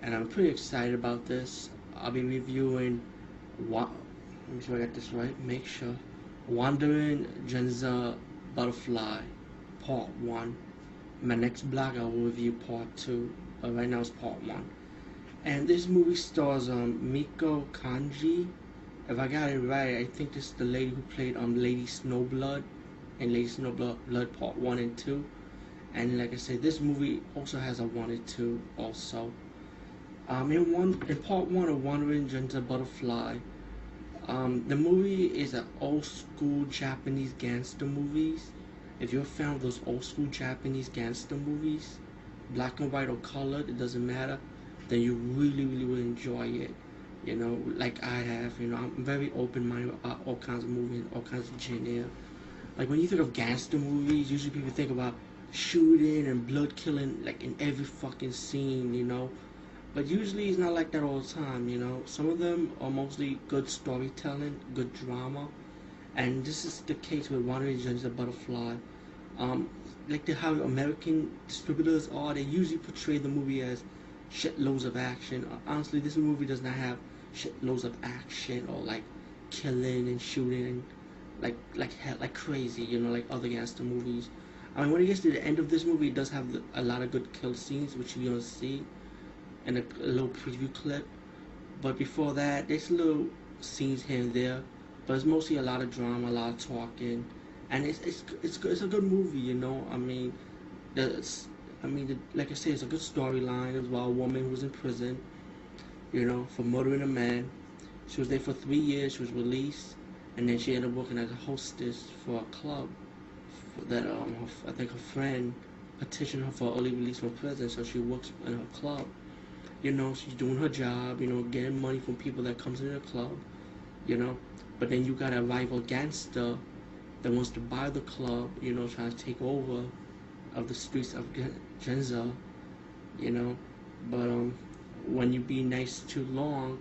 and I'm pretty excited about this. I'll be reviewing what. Let me see if I got this right. Make sure. Wandering Ginza Butterfly, Part One. My next blog I will review Part Two. But right now it's Part One. And this movie stars Miko Kanji. If I got it right, I think this is the lady who played Lady Snowblood and Lady Snowblood Part 1 and 2. And like I said, this movie also has a 1 and 2 also. In part 1 of Wandering Ginza Butterfly, the movie is an old school Japanese gangster movies. If you're a fan of those old school Japanese gangster movies, black and white or colored, it doesn't matter, then you really will enjoy it. You know, like I have. You know, I'm very open-minded about all kinds of movies, all kinds of genre. Like when you think of gangster movies, usually people think about shooting and blood killing, like in every fucking scene. You know, but usually it's not like that all the time. You know, some of them are mostly good storytelling, good drama, and this is the case with Wandering Ginza Butterfly. Um, like how American distributors are, they usually portray the movie as shitloads of action. Honestly, this movie does not have shitloads of action or like killing and shooting and like crazy, you know, like other gangster movies. I mean, when it gets to the end of this movie, it does have a lot of good kill scenes, which you're gonna see in a little preview clip. But before that, there's little scenes here and there, but it's mostly a lot of drama, a lot of talking, and it's a good movie, you know. I mean, like I said, it's a good storyline. It was about a woman who was in prison, you know, for murdering a man. She was there for 3 years. She was released, and then she ended up working as a hostess for a club that I think her friend petitioned her for early release from prison. So she works in her club. You know, she's doing her job. You know, getting money from people that comes into the club. You know, but then you got a rival gangster that wants to buy the club. You know, trying to take over of the streets of Ginza, you know. But when you be nice too long,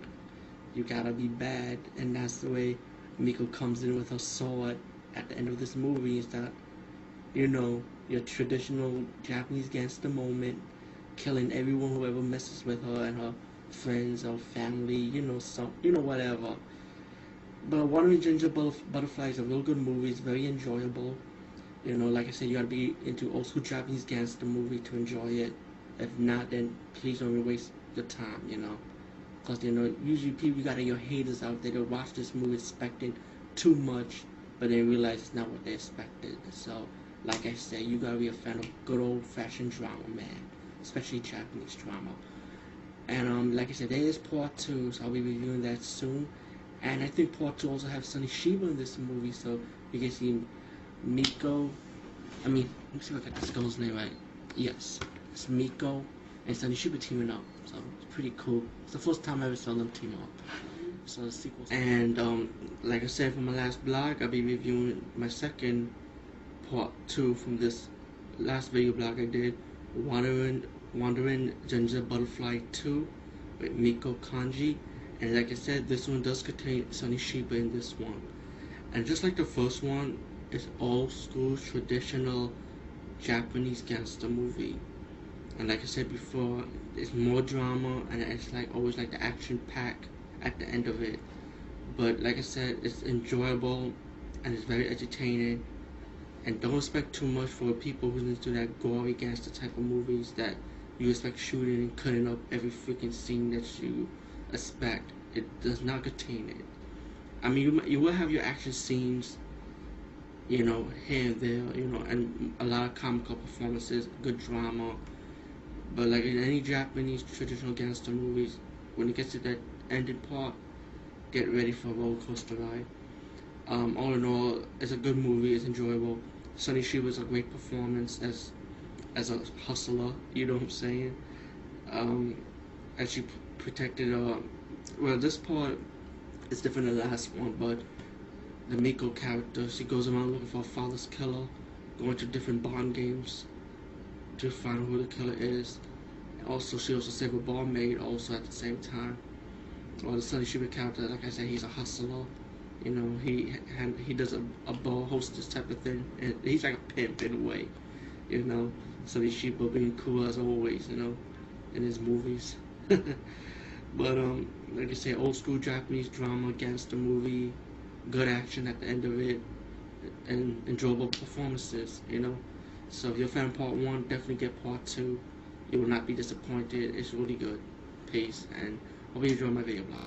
you gotta be bad, and that's the way Miko comes in with her sword at the end of this movie. Is that, you know, your traditional Japanese gangster moment, killing everyone who ever messes with her and her friends or family, you know, whatever. But Wandering Ginger Butterfly is a real good movie. It's very enjoyable. You know, like I said, you gotta be into old school Japanese gangster movie to enjoy it. If not, then please don't waste your time, you know. Because, you know, usually people, you got your haters out there that watch this movie expecting too much, but they realize it's not what they expected. So, like I said, you gotta be a fan of good old fashioned drama, man. Especially Japanese drama. And, like I said, there is part 2, so I'll be reviewing that soon. And I think part 2 also has Sonny Shiba in this movie, so you can see Miko. Let me see if I got this girl's name right. Yes, it's Miko and Sonny Shiba teaming up, so it's pretty cool. It's the first time I ever saw them team up. So the sequel. And like I said from my last blog, I'll be reviewing my second part 2 from this last video blog I did, Wandering Ginza Butterfly 2 with Miko Kanji. And like I said, this one does contain Sonny Shiba in this one. And just like the first one, it's old school traditional Japanese gangster movie. And like I said before, it's more drama and it's like always like the action pack at the end of it. But like I said, it's enjoyable and it's very entertaining. And don't expect too much for people who's into that gory gangster type of movies that you expect shooting and cutting up every freaking scene that you expect. It does not contain it. I mean, you will have your action scenes, you know, here and there, you know, and a lot of comical performances, good drama. But like in any Japanese traditional gangster movies, when it gets to that ending part, get ready for a roller coaster ride. All in all, it's a good movie. It's enjoyable. Sonny Shiba's a great performance as a hustler. You know what I'm saying? As she protected. Well, this part is different than the last one, but the Miko character, she goes around looking for her father's killer, going to different Bond games to find who the killer is. Also, she also saved a barmaid also at the same time. Well, the Sonny Shiba character, like I said, he's a hustler. You know, he does a bar hostess type of thing, and he's like a pimp in a way. You know, Sonny Shiba being cool as always. You know, in his movies. But like I say, old school Japanese drama, gangster movie, good action at the end of it, and enjoyable performances. So if you're a fan of part one, definitely get part two. You will not be disappointed. It's really good. Peace, and hope you enjoy my video blog.